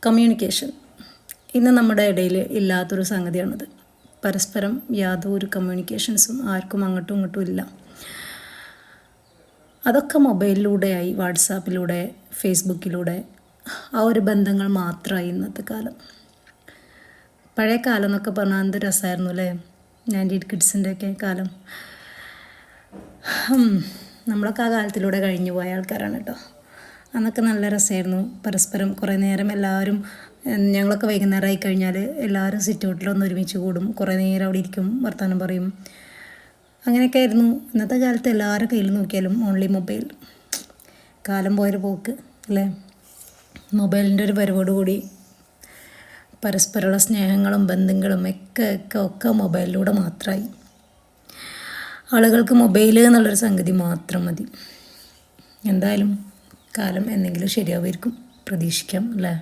Communication ഇന്ന് നമ്മുടെ ഇടയിൽ ഇല്ലാത്തൊരു സംഗതിയാണിത്. പരസ്പരം യാതൊരു കമ്മ്യൂണിക്കേഷൻസും ആർക്കും അങ്ങോട്ടും ഇങ്ങോട്ടും ഇല്ല. അതൊക്കെ മൊബൈലിലൂടെയായി, വാട്സാപ്പിലൂടെ, ഫേസ്ബുക്കിലൂടെ ആ ഒരു ബന്ധങ്ങൾ മാത്രമായി ഇന്നത്തെ കാലം. പഴയ കാലം എന്നൊക്കെ പറഞ്ഞാൽ എന്ത് രസമായിരുന്നു അല്ലേ? 90s കിഡ്സിൻ്റെയൊക്കെ കാലം. നമ്മളൊക്കെ ആ കാലത്തിലൂടെ കഴിഞ്ഞു പോയ ആൾക്കാരാണ് കേട്ടോ. അന്നൊക്കെ നല്ല രസമായിരുന്നു. പരസ്പരം കുറേ നേരം എല്ലാവരും, ഞങ്ങളൊക്കെ വൈകുന്നേരമായി കഴിഞ്ഞാൽ എല്ലാവരും സിറ്റൗട്ടിലൊന്ന് ഒരുമിച്ച് കൂടും, കുറേ നേരം അവിടെ ഇരിക്കും, വർത്തമാനം പറയും. അങ്ങനെയൊക്കെ ആയിരുന്നു. ഇന്നത്തെ കാലത്ത് എല്ലാവരുടെ കയ്യിൽ നോക്കിയാലും ഓൺലി മൊബൈൽ. കാലം പോയൊരു പോക്ക് അല്ലേ? മൊബൈലിൻ്റെ ഒരു വരവോടുകൂടി പരസ്പരമുള്ള സ്നേഹങ്ങളും ബന്ധങ്ങളും ഒക്കെ മൊബൈലിലൂടെ മാത്രമായി. ആളുകൾക്ക് മൊബൈൽ എന്നുള്ളൊരു സംഗതി മാത്രം മതി. എന്തായാലും കാലം എന്തെങ്കിലും ശരിയാവുമായിരിക്കും, പ്രതീക്ഷിക്കാം അല്ലേ?